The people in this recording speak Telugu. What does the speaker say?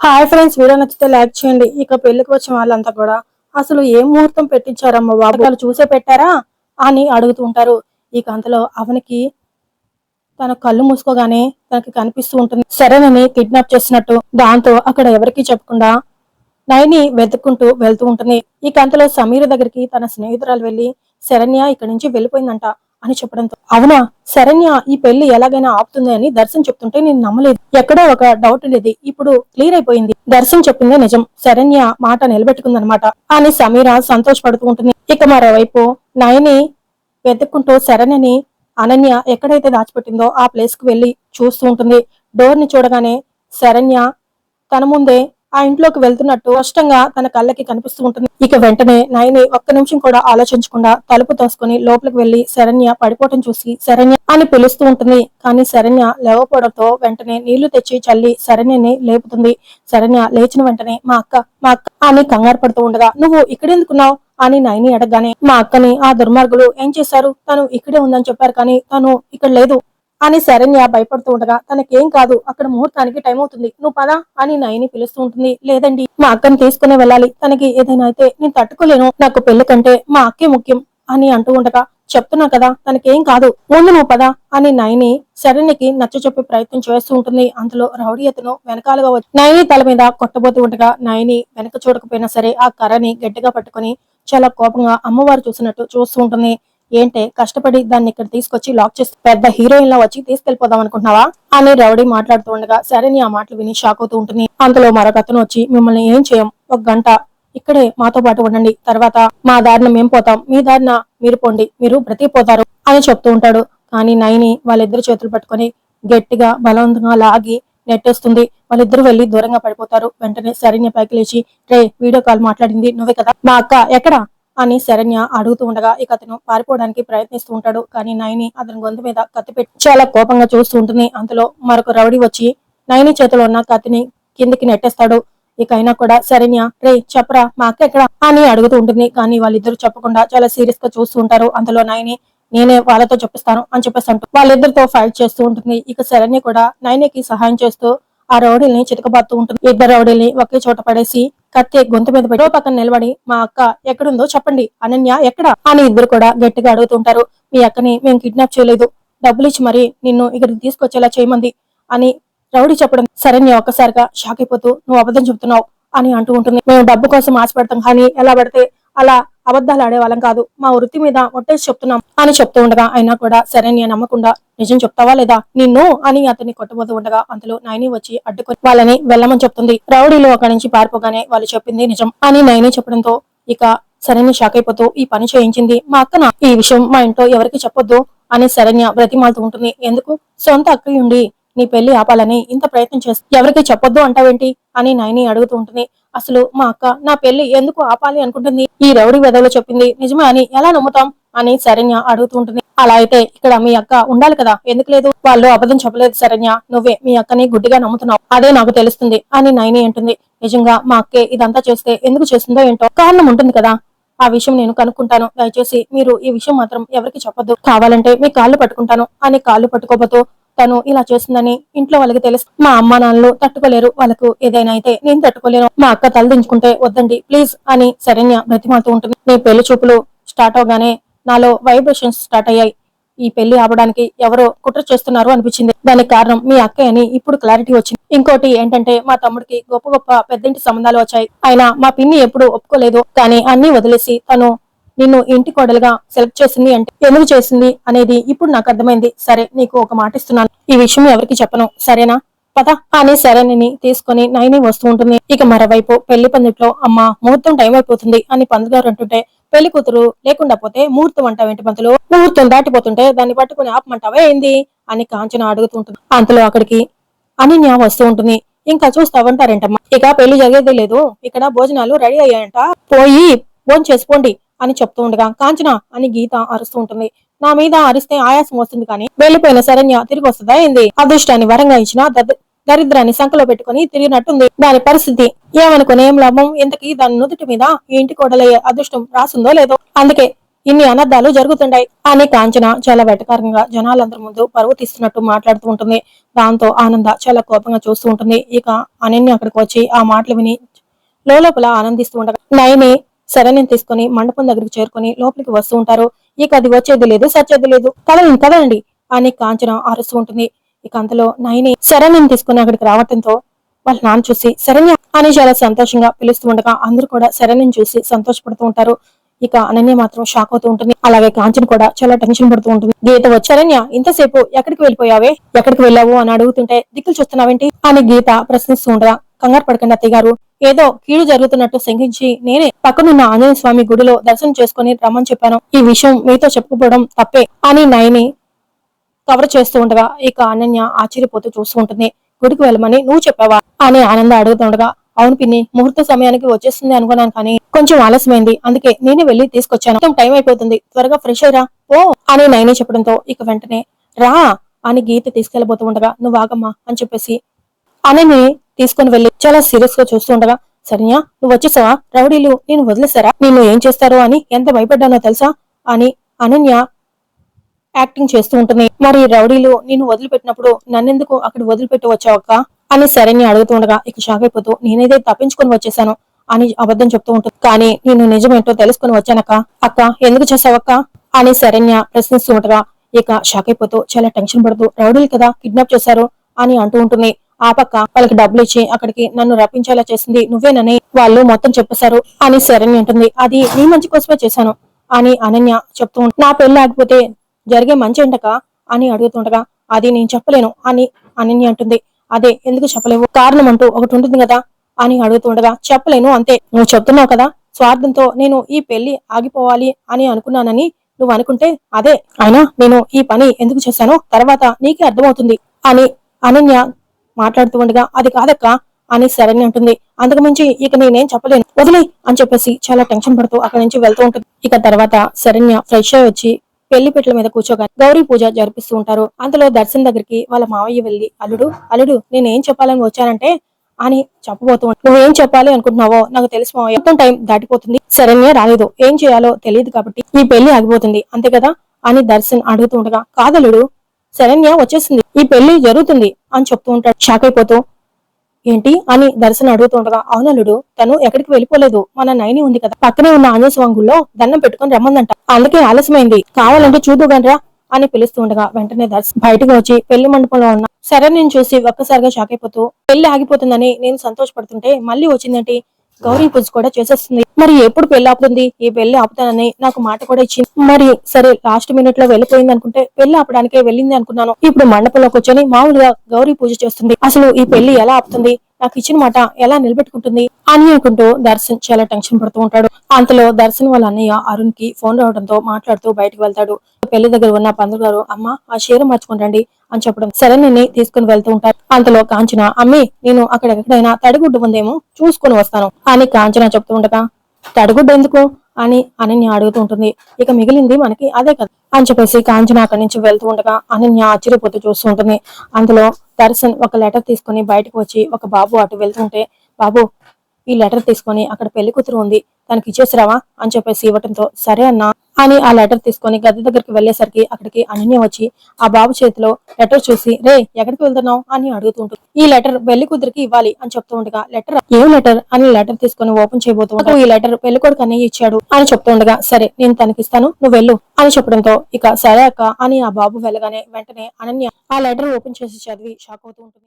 హాయ్ ఫ్రెండ్స్, వీడియో నచ్చితే లైక్ చేయండి. ఇక పెళ్లికి వచ్చిన వాళ్ళంతా కూడా అసలు ఏ ముహూర్తం పెట్టించారమ్మ బాబు, వాళ్ళు చూసే పెట్టారా అని అడుగుతూ ఉంటారు. ఇక అంతలో అవనికి తన కళ్ళు మూసుకోగానే తనకి కనిపిస్తూ ఉంటుంది శరణ్ని కిడ్నాప్ చేసినట్టు. దాంతో అక్కడ ఎవరికీ చెప్పకుండా నైని వెతుక్కుంటూ వెళ్తూ ఉంటుంది. ఇక అంతలో సమీర దగ్గరికి తన స్నేహితురాలు వెళ్లి శరణ్య ఇక్కడి నుంచి వెళ్ళిపోయిందంట అని చెప్పడంతో, అవునా, శరణ్య ఈ పెళ్లి ఎలాగైనా ఆపుతుంది అని దర్శన్ చెప్తుంటే నేను నమ్మలేదు. ఎక్కడో ఒక డౌట్ ఉండేది, ఇప్పుడు క్లియర్ అయిపోయింది. దర్శన్ చెప్పిందే నిజం, శరణ్య మాట నిలబెట్టుకుందనమాట అని సమీర సంతోషపడుతూ ఉంటుంది. ఇక మరోవైపు నయని వెతుక్కుంటూ శరణ్యని అనన్య ఎక్కడైతే దాచిపెట్టిందో ఆ ప్లేస్ కు వెళ్లి చూస్తూ ఉంటుంది. డోర్ ని చూడగానే శరణ్య తన ముందే ఆ ఇంట్లోకి వెళ్తున్నట్టు స్పష్టంగా తన కళ్ళకి కనిపిస్తూ ఉంటుంది. ఇక వెంటనే నయని ఒక్క నిమిషం కూడా ఆలోచించకుండా తలుపు తోసుకుని లోపలికి వెళ్లి శరణ్య పడిపోవటం చూసి శరణ్య అని పిలుస్తూ ఉంటుంది. కానీ శరణ్య లేవపోవడంతో వెంటనే నీళ్లు తెచ్చి చల్లి శరణ్యని లేపుతుంది. శరణ్య లేచిన వెంటనే మా అక్క అని కంగారు పడుతూ ఉండగా, నువ్వు ఇక్కడెందుకున్నావు అని నయని అడగగానే, మా అక్కని ఆ దుర్మార్గులు ఏం చేశారు, తను ఇక్కడే ఉందని చెప్పారు కానీ తను ఇక్కడ లేదు అని శరణ్య భయపడుతూ ఉండగా, తనకేం కాదు, అక్కడ ముహూర్తానికి టైం అవుతుంది, నువ్వు పదా అని నయని పిలుస్తూ ఉంటుంది. లేదండి, మా అక్కని తీసుకునే వెళ్ళాలి, తనకి ఏదైనా అయితే నేను తట్టుకోలేను, నాకు పెళ్లి కంటే మా అక్కే ముఖ్యం అని అంటూ ఉండగా, చెప్తున్నా కదా తనకేం కాదు, ముందు నువ్వు పదా అని నయని శరణ్యకి నచ్చ చెప్పే ప్రయత్నం చేస్తూ ఉంటుంది. అందులో రౌడీ అతను వెనకాలుగా వచ్చి నయని తల మీద కొట్టబోతూ ఉండగా, నయని వెనక చూడకపోయినా సరే ఆ కర్రని గట్టిగా పట్టుకుని చాలా కోపంగా అమ్మవారు చూసినట్టు చూస్తూ ఉంటుంది. ఏంటే కష్టపడి దాన్ని ఇక్కడ తీసుకొచ్చి లాక్ చేసి పెద్ద హీరోయిన్ లా వచ్చి తీసుకెళ్లిపోదాం అనుకుంటున్నావా అని రౌడీ మాట్లాడుతూ ఉండగా శరణ్య ఆ మాటలు విని షాక్ అవుతూ ఉంటుంది. అందులో మరొక అతను వచ్చి, మిమ్మల్ని ఏం చేయం, ఒక గంట ఇక్కడే మాతో పాటు ఉండండి, తర్వాత మా దారిన మేం పోతాం, మీ దారిన మీరు పోండి, మీరు బ్రతికిపోతారు అని చెప్తూ ఉంటాడు. కానీ నయని వాళ్ళిద్దరు చేతులు పట్టుకొని గట్టిగా బలవంతంగా లాగి నెట్టేస్తుంది. వాళ్ళిద్దరూ వెళ్లి దూరంగా పడిపోతారు. వెంటనే శరణ్య పైకి లేచి, రే వీడియో కాల్ మాట్లాడింది నువ్వే కదా, మా అక్క ఎక్కడ అని శరణ్య అడుగుతూ ఉండగా, ఇక అతను పారిపోవడానికి ప్రయత్నిస్తూ ఉంటాడు. కానీ నయని అతని గొంతు మీద కత్తి పెట్టి చాలా కోపంగా చూస్తూ ఉంటుంది. అంతలో మరొక రౌడీ వచ్చి నయని చేతిలో ఉన్న కత్తిని కిందికి నెట్టేస్తాడు. ఇక అయినా కూడా శరణ్య, రే చెప్పరా మా అక్క ఎక్కడ అని అడుగుతూ ఉంటుంది. కానీ వాళ్ళిద్దరూ చెప్పకుండా చాలా సీరియస్ గా చూస్తూ ఉంటారు. అందులో నయని, నేనే వాళ్ళతో చెప్పిస్తాను అని చెప్పేసి అంటూ వాళ్ళిద్దరితో ఫైట్ చేస్తూ ఉంటుంది. ఇక శరణ్య కూడా నయనికి సహాయం చేస్తూ ఆ రౌడీల్ని చితకబాత్తూ ఉంటుంది. ఇద్దరు రౌడీల్ని ఒకే చోట పడేసి కత్తి గొంతు మీద పెట్టి పక్కన నిలబడి, మా అక్క ఎక్కడుందో చెప్పండి, అనన్య ఎక్కడ అని ఇద్దరు కూడా గట్టిగా అడుగుతుంటారు. మీ అక్కని మేము కిడ్నాప్ చేయలేదు, డబ్బులు ఇచ్చి మరి నిన్ను ఇక్కడికి తీసుకొచ్చేలా చేయమంది అని రౌడీ చెప్పడం శరణ్య ఒక్కసారిగా షాక్ అయిపోతూ, నువ్వు అబద్ధం చెబుతున్నావు అని అంటూ ఉంటుంది. మేము డబ్బు కోసం ఆశపడతాం కానీ ఎలా పడితే అలా అబద్ధాలు ఆడేవాళ్ళం కాదు, మా వృత్తి మీద ఒట్టేసి చెప్తున్నాం అని చెప్తూ ఉండగా, అయినా కూడా శరణ్య నమ్మకుండా, నిజం చెప్తావా లేదా నిన్ను అని అతన్ని కొట్టబోతూ ఉండగా, అంతలో నయని వచ్చి అడ్డుకొని వాళ్ళని వెళ్ళమని చెప్తుంది. రౌడీలు అక్కడి నుంచి పారిపోగానే వాళ్ళు చెప్పింది నిజం అని నయని చెప్పడంతో ఇక శరణ్య షాక్ అయిపోతూ, ఈ పని చేయించింది మా అక్కన, ఈ విషయం మా ఇంట్లో ఎవరికి చెప్పొద్దు అని శరణ్య బ్రతిమాలుతూ ఉంటుంది. ఎందుకు, సొంత అక్క ఉండి నీ పెళ్లి ఆపాలని ఇంత ప్రయత్నం చేస్తా ఎవరికి చెప్పొద్దు అంటావేంటి అని నయని అడుగుతూ ఉంటుంది. అసలు మా అక్క నా పెళ్లి ఎందుకు ఆపాలి అనుకుంటుంది, ఈ రౌడీ వెధవలు చెప్పింది నిజమే అని ఎలా నమ్ముతాం అని శరణ్య అడుగుతూ ఉంటుంది. అలా అయితే ఇక్కడ మీ అక్క ఉండాలి కదా, ఎందుకు లేదు, వాళ్ళు అబద్ధం చెప్పలేదు శరణ్య, నువ్వే మీ అక్కని గుడ్డిగా నమ్ముతున్నావు, అదే నాకు తెలుస్తుంది అని నయని అంటుంది. నిజంగా మా అక్కే ఇదంతా చేస్తే ఎందుకు చేస్తుందో ఏంటో కారణం ఉంటుంది కదా, ఆ విషయం నేను కనుక్కుంటాను, దయచేసి మీరు ఈ విషయం మాత్రం ఎవరికి చెప్పొద్దు, కావాలంటే మీ కాళ్ళు పట్టుకుంటాను అని కాళ్ళు పట్టుకోబోతూ, తను ఇలా చేస్తుందని ఇంట్లో వాళ్ళకి తెలుసు, మా అమ్మా నాన్నలు తట్టుకోలేరు, వాళ్ళకు ఏదైనా అయితే నేను తట్టుకోలేను, మా అక్క తలదించుకుంటే వద్దండి ప్లీజ్ అని శరణ్య బ్రతిమాలుతూ ఉంటుంది. నీ పెళ్లి చూపులు స్టార్ట్ అవగానే నాలో వైబ్రేషన్స్ స్టార్ట్ అయ్యాయి, ఈ పెళ్లి ఆపడానికి ఎవరో కుట్ర చేస్తున్నారు అనిపించింది, దానికి కారణం మీ అక్క అని ఇప్పుడు క్లారిటీ వచ్చింది. ఇంకోటి ఏంటంటే మా తమ్ముడికి గొప్ప గొప్ప పెద్దింటి సంబంధాలు వచ్చాయి, అయినా మా పిన్ని ఎప్పుడు ఒప్పుకోలేదు, కానీ అన్ని వదిలేసి తను నిన్ను ఇంటి కోడలుగా సెలెక్ట్ చేసింది అంటే ఎందుకు చేసింది అనేది ఇప్పుడు నాకు అర్థమైంది. సరే నీకు ఒక మాట ఇస్తున్నాను, ఈ విషయం ఎవరికి చెప్పను, సరేనా, పద అని శరణిని తీసుకుని నయని వస్తూ ఉంటుంది. ఇక మరోవైపు పెళ్లి పందిట్లో, అమ్మ ముహూర్తం టైం అయిపోతుంది అని పంతుగారు అంటుంటే, పెళ్లి కూతురు లేకుండా పోతే ముహూర్తం అంటావేంటి పంతులు, ముహూర్తం దాటిపోతుంటే దాన్ని పట్టుకుని ఆపమంటావా ఏంది అని కాంచన అడుగుతుంటుంది. అంతలో అక్కడికి అనన్య వస్తూ ఉంటుంది. ఇంకా చూస్తావంటారేంటమ్మా, ఇక పెళ్లి జరిగేదే లేదు, ఇక్కడ భోజనాలు రెడీ అయ్యాయంట, పోయి భోజనం చేసుకోండి అని చెప్తూ ఉండగా, కాంచన అని గీత అరుస్తూ ఉంటుంది. నా మీద అరిస్తే ఆయాసం వస్తుంది కానీ వెళ్లిపోయిన శరణ్య తిరిగి వస్తుందా ఏంది, అదృష్టాన్ని వరంగా ఇచ్చిన దరిద్రాన్ని సంకలో పెట్టుకుని తిరిగినట్టుంది దాని పరిస్థితి, ఏమనుకుని ఏం లాభం, ఇంతకీ దాని నుదుటి మీద ఈ ఇంటి కోడలయ్యే అదృష్టం రాసిందో లేదో, అందుకే ఇన్ని అనర్థాలు జరుగుతుంటాయి అని కాంచన చాలా వెటకారంగా జనాలందరి ముందు పరువు తీస్తున్నట్టు మాట్లాడుతూ ఉంటుంది. దాంతో ఆనంద చాలా కోపంగా చూస్తూ ఉంటుంది. ఇక అనన్య అక్కడికి వచ్చి ఆ మాటలు విని లోపల ఆనందిస్తూ ఉండగా నయని శరణ్యం తీసుకుని మండపం దగ్గరికి చేరుకుని లోపలికి వస్తూ ఉంటారు. ఇక అది వచ్చేది లేదు సచ్చేది లేదు, కదలండి అని కాంచన అరుస్తూ ఉంటుంది. ఇక అంతలో నయని శరణ్యం తీసుకుని అక్కడికి రావటంతో వాళ్ళ నాన్న చూసి శరణ్య అని చాలా సంతోషంగా పిలుస్తూ ఉండగా అందరూ కూడా శరణ్యం చూసి సంతోషపడుతూ ఉంటారు. ఇక అనన్య మాత్రం షాక్ అవుతూ ఉంటుంది. అలాగే కాంచన కూడా చాలా టెన్షన్ పడుతూ ఉంటుంది. గీత వచ్చి శరణ్య ఇంతసేపు ఎక్కడికి వెళ్ళిపోయావే, ఎక్కడికి వెళ్ళావు అని అడుగుతుంటే దిక్కులు చూస్తున్నావేంటి అని గీత ప్రశ్నిస్తూ ఉండగా కంగారు పడకండి అత్తయ్య గారు, ఏదో కీడు జరుగుతున్నట్టు శంకించి నేనే పక్కనున్న ఆంజనేయ స్వామి గుడిలో దర్శనం చేసుకుని రమ్మని చెప్పాను. ఈ విషయం మీతో చెప్పుకోవడం తప్పే అని నయని కవర్ చేస్తూ ఉండగా ఇక అనన్య ఆశ్చర్యపోతూ చూస్తూ ఉంటుంది. గుడికి వెళ్ళమని నువ్వు చెప్పావా అని ఆనంద అడుగుతుండగా అవును పిన్ని, ముహూర్త సమయానికి వచ్చేస్తుంది అనుకున్నాను కానీ కొంచెం ఆలస్యమైంది, అందుకే నేనే వెళ్లి తీసుకొచ్చాను. మొత్తం టైం అయిపోతుంది, త్వరగా ఫ్రెష్ అయ్యరా ఓ అని నయని చెప్పడంతో ఇక వెంటనే రా అని గీత తీసుకెళ్లబోతూ ఉండగా నువ్వు ఆగమ్మా అని చెప్పేసి అనని తీసుకుని వెళ్లి చాలా సీరియస్ గా చూస్తూ ఉండగా సరేనా నువ్వు వచ్చేసావా, రౌడీలు నేను వదిలేసారా, నిన్ను ఏం చేస్తారో అని ఎంత భయపడ్డానో తెలుసా అని అనన్య యాక్టింగ్ చేస్తూ ఉంటుంది. మరి రౌడీలు నేను వదిలిపెట్టినప్పుడు నన్నెందుకు అక్కడ వదిలిపెట్టి వచ్చావక్క అని శరణ్య అడుగుతూ ఉండగా ఇక షాక్ అయిపోతూ నేనేదే తప్పించుకొని వచ్చేసాను అని అబద్ధం చెప్తూ ఉంటుంది. కానీ నేను నిజమేంటో తెలుసుకుని వచ్చానక్క, అక్క ఎందుకు చేసావక్క అని శరణ్య ప్రశ్నిస్తూ ఉండగా ఇక షాక్ అయిపోతూ చాలా టెన్షన్ పడుతూ రౌడీలు కదా కిడ్నాప్ చేశారు అని అంటూ ఉంటుంది. ఆ పక్క వాళ్ళకి డబ్బులు ఇచ్చి అక్కడికి నన్ను రప్పించేలా చేసింది నువ్వేనని వాళ్ళు మొత్తం చెప్పేశారు అని శరణ్య ఉంటుంది. అది నీ మంచి కోసమే చేశాను అని అనన్య చెప్తూ ఉంటుంది. నా పెళ్లి ఆగిపోతే జరిగే మంచి ఏంటక అని అడుగుతుండగా అది నేను చెప్పలేను అని అనన్య అంటుంది. అదే ఎందుకు చెప్పలేవు, కారణం అంటూ ఒకటి ఉంటుంది కదా అని అడుగుతుండగా చెప్పలేను అంతే, నువ్వు చెప్తున్నావు కదా స్వార్థంతో నేను ఈ పెళ్లి ఆగిపోవాలి అని అనుకున్నానని నువ్వు అనుకుంటే అదే, అయినా నేను ఈ పని ఎందుకు చేశానో తర్వాత నీకే అర్థమవుతుంది అని అనన్య మాట్లాడుతూ ఉండగా అది కాదక్క అని శరణ్య అంటుంది. అంతకు మించి ఇక నేనేం చెప్పలేను వదిలే అని చెప్పేసి చాలా టెన్షన్ పడుతూ అక్కడి నుంచి వెళ్తూ ఉంటుంది. ఇక తర్వాత శరణ్య ఫ్రెష్ అయి వచ్చి పెళ్లి పెట్ల మీద కూర్చోగా గౌరీ పూజ జరిపిస్తూ ఉంటారు. అందులో దర్శన్ దగ్గరికి వాళ్ళ మావయ్య వెళ్లి అల్లుడు నేనేం చెప్పాలని వచ్చానంటే అని చెప్పబోతూ నువ్వేం చెప్పాలి అనుకుంటున్నావో నాకు తెలుసు మావయ్య, మొత్తం టైం దాటిపోతుంది, శరణ్య రాలేదు, ఏం చేయాలో తెలియదు కాబట్టి ఈ పెళ్లి ఆగిపోతుంది అంతే కదా అని దర్శన్ అడుగుతూ ఉండగా కాదలుడు శరణ్య వచ్చేసింది, ఈ పెళ్లి జరుగుతుంది అని చెప్తూ ఉంటాడు. షాక్ అయిపోతూ ఏంటి అని దర్శన్ అడుగుతుండగా అవునల్లుడు తను ఎక్కడికి వెళ్ళిపోలేదు, మన నైని ఉంది కదా పక్కనే ఉన్న ఆంజనేయ స్వామి గుళ్ళో దండం పెట్టుకుని రమ్మందంట, అందుకే ఆలస్యమైంది, కావాలంటే చూదుగానరా అని పిలుస్తూ ఉండగా వెంటనే దర్శన్ బయటకు వచ్చి పెళ్లి మండపంలో ఉన్న శరణ్యని చూసి ఒక్కసారిగా షాక్ అయిపోతూ పెళ్లి ఆగిపోతుందని నేను సంతోషపడుతుంటే మళ్ళీ వచ్చిందేంటి, గౌరీ పూజ కూడా చేసేస్తుంది, మరి ఎప్పుడు పెళ్లి ఆపుతుంది, ఈ పెళ్లి ఆపుతానని నాకు మాట కూడా ఇచ్చింది, మరి సరే లాస్ట్ మినిట్ లో వెళ్ళిపోయింది అనుకుంటే పెళ్లి ఆపడానికే వెళ్ళింది అనుకున్నాను, ఇప్పుడు మండపంలో కూర్చొని మామూలుగా గౌరీ పూజ చేస్తుంది, అసలు ఈ పెళ్లి ఎలా ఆపుతుంది, నాకు ఇచ్చిన మాట ఎలా నిలబెట్టుకుంటుంది అని అనుకుంటూ దర్శన్ చాలా టెన్షన్ పడుతూ ఉంటాడు. అంతలో దర్శన్ వాళ్ళ అన్నయ్య అరుణ్ కి ఫోన్ రావడంతో మాట్లాడుతూ బయటకు వెళ్తాడు. పెళ్లి దగ్గర ఉన్న పంతులు గారు అమ్మ ఆ చీర మార్చుకుంటండి అని చెప్పడం శరణ్యని తీసుకుని వెళ్తూ ఉంటారు. అంతలో కాంచన అమ్మి నేను అక్కడ ఎక్కడైనా తడిగుడ్డు ఉందేమో చూసుకుని వస్తాను అని కాంచన చెప్తూ ఉండగా తడిగుడ్డు ఎందుకు అని అనన్య అడుగుతూ ఉంటుంది. ఇక మిగిలింది మనకి అదే కదా అని చెప్పేసి కాంచన అక్కడి నుంచి వెళ్తూ ఉండగా అనన్య ఆశ్చర్యపోతూ చూస్తూ ఉంటుంది. అందులో దర్శన్ ఒక లెటర్ తీసుకుని బయటకు వచ్చి ఒక బాబు అటు వెళ్తుంటే బాబు ఈ లెటర్ తీసుకొని అక్కడ పెళ్లి కూతురు ఉంది తనకి ఇచ్చేసిరావా అని చెప్పేసి ఇవ్వటంతో సరే అన్నా అని ఆ లెటర్ తీసుకొని గది దగ్గరికి వెళ్లేసరికి అక్కడికి అనన్య వచ్చి ఆ బాబు చేతిలో లెటర్ చూసి రే ఎక్కడికి వెళ్తున్నావు అని అడుగుతుంటుంది. ఈ లెటర్ పెళ్లి కూతురికి ఇవ్వాలి అని చెప్తూ ఉండగా లెటర్ ఏం లెటర్ అని లెటర్ తీసుకొని ఓపెన్ చేయబోతూ ఈ లెటర్ పెళ్లి కొడుకు అన్నయ్య ఇచ్చాడు అని చెప్తూ ఉండగా సరే నేను తనకిస్తాను నువ్వు వెళ్ళు అని చెప్పడంతో ఇక సరే అక్క అని ఆ బాబు వెళ్ళగానే వెంటనే అనన్య ఆ లెటర్ ఓపెన్ చేసి చదివి షాక్ అవుతూ ఉంటుంది.